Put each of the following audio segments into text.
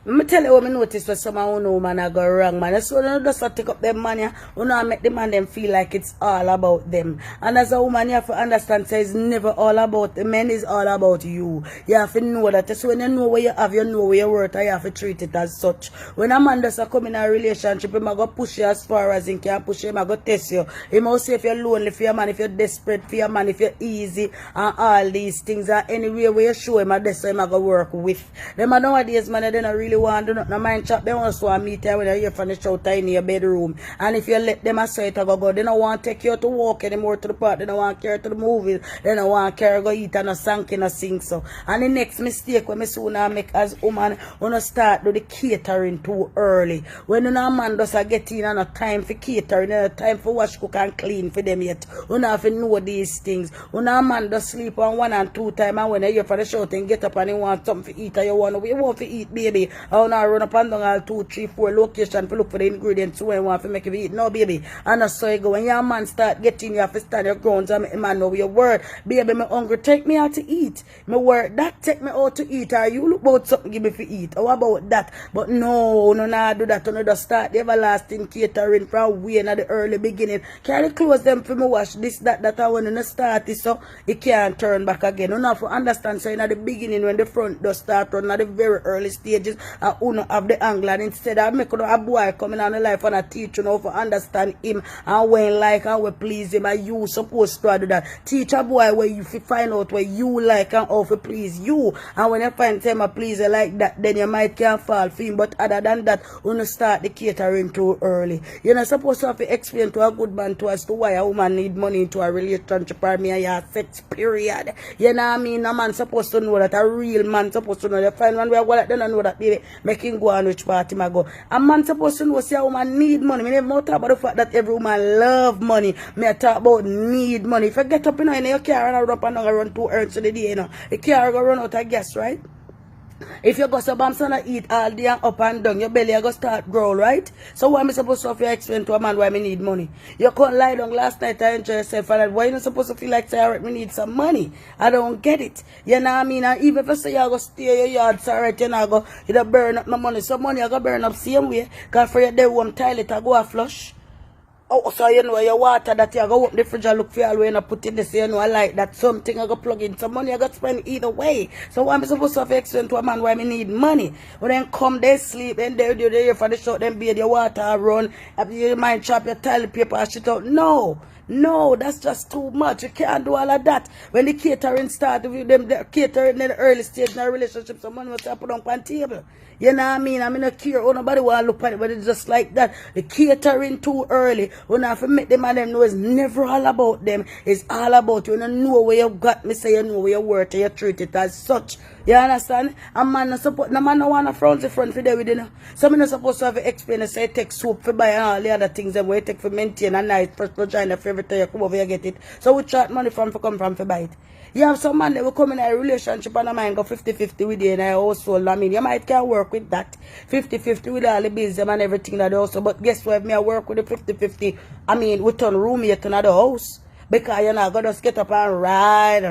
Me tell you what me notice for some who know man I go wrong, man. So you just take up them money, you know, make the man them feel like it's all about them. And as a woman, you have to understand, say it's never all about the men, it's all about you. You have to know that. So when you know where you have, you know where you worth, and you have to treat it as such. When a man does come in a relationship, he might go push you as far as he can push you, he might go test you. He might say if you're lonely for your man, if you're desperate for your man, if you're easy, and all these things. And anyway where you show him, that's how he might go work with. Them nowadays, man, they don't really want to do nothing. Mind chop, they also want to meet you when you're here from the shout in your bedroom. And if you let them aside to go, they don't want to take you to walk anymore to the park. They don't want to carry to the movies. They don't want to carry go eat and a sank in a sink. So. And the next mistake when me soon make as woman, when you start do the catering too early. When you know man does get in and no time for catering, no time for wash, cook and clean for them yet. You know have to know these things. When a man does sleep on 1 and 2 times and when you're here for the shout and get up and you want something to eat and you want to eat, baby. I now run up and down all 2, 3, 4 locations to look for the ingredients when you want to make it eat. No, baby. And that's how you go. When your man start getting you have to stand your grounds and make man know your word. Baby, me hungry, take me out to eat. Me word that take me out to eat. Or you look about something give me for eat. How about that? But no, do that. You just start the everlasting catering from way in the early beginning. Carry clothes them for me wash this, that, I want to start it so it can't turn back again. You have to understand so in the beginning when the front does start run at the very early stages uno have the angle and instead of making a boy coming on the life and a teach you know to understand him and when like and we please him and you supposed to do that. Teach a boy where you find out where you like and how to please you. And when you find him a pleaser like that, then you might can't fall for him. But other than that, you start the catering too early. You're not supposed to have to explain to a good man to us to why a woman need money into a relationship or me and your sex period. You know what I mean? A man supposed to know that, a real man supposed to know that. Find one where I go like they don't know that baby making go on which party I go. A man supposed to know say a woman need money. Me never talk about the fact that every woman love money. Me talk about need money. If you get up in your car and run up and run 2 earns to the day, you know, the car go run out of gas, right? If you go to Bamson and eat all day and up and down, your belly go start grow, right? So why am I supposed to have to explain to a man why I need money? You can't lie down last night and enjoy yourself and why you not supposed to feel like say, alright, me need some money? I don't get it. You know what I mean? And even if you say you go stay your yard, so alright, you know, you don't burn up no money. Some money you go burn up same way. Because for your day home toilet, I go a flush. Oh, so you know your water that you go open the fridge and look for all way and put in this, you know, I like that something I go plug in some money I got spend either way. So why am I supposed to have to explain to a man why I need money? When then come they sleep and they're here for the shot, then bathe your water run, your mind chop your toilet paper and shit out. No, that's just too much. You can't do all of that. When the catering start with them, the catering in the early stage in a relationship, someone must have put on the table. You know what I mean? I mean, not care. Oh, nobody want to look at it, but it's just like that. The catering too early. When I have to make them and them know it's never all about them. It's all about you. You know where you got me, say you know where you work, and you treat it as such. You understand? A man no support. No man no want to front the front for them with you. So I'm not supposed to have to explain. Say take soap for buy and all the other things that we take for maintain a nice first vagina for every time you come over you get it. So we charge money from for come from for buy it. You have some man that will come in a relationship and a man go 50-50 with you in a household. I mean, you might can work with that. 50-50 with all the bills and everything that also. But guess what? If me I work with the 50-50, I mean, we turn roommate in the house. Because you're not going to just get up and ride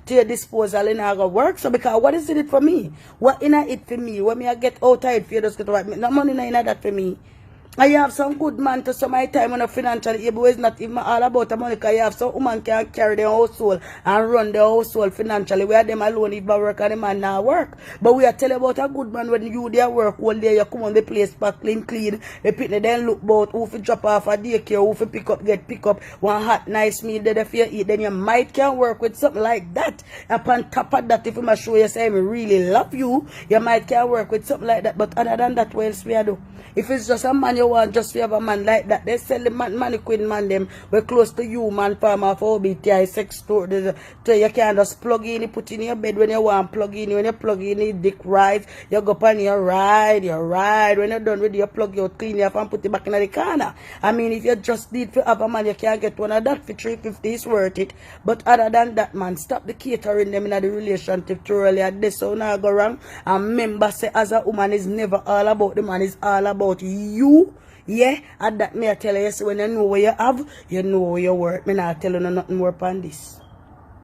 to your disposal and not going to work. So because what is it for me? What in it for me? When me I get out of it for you just get to work. No money in that for me. I have some good man to some my time when a financially able is not even all about the money because you have some woman can carry their household and run their household financially where them alone if I work and the man not work. But we are telling about a good man when you there work all day, you come on the place back clean, the people then look about who fi drop off a daycare, who fi pick up one hot nice meal that if you eat, then you might can work with something like that. Upon top of that, if you must show you say I really love you, you might can work with something like that. But other than that, what else we do? If it's just a man you want, just to have a man like that, they sell the mannequin man them. We're close to you, man, farmer for OBTI, sex store. So you can just plug in, put in your bed when you want, plug in. When you plug in, the dick rise, you go up and you ride. When you're done with your plug, you clean it up and put it back in the corner. I mean, if you just need to have a man, you can't get one of that for 350, it's worth it. But other than that, man, stop the catering them in the relationship too early. This so now go wrong. And remember, say, as a woman, is never all about the man, it's all about you. Yeah, and that me I tell you, so when you know where you have, you know where you work. Me not tell you nothing more upon this.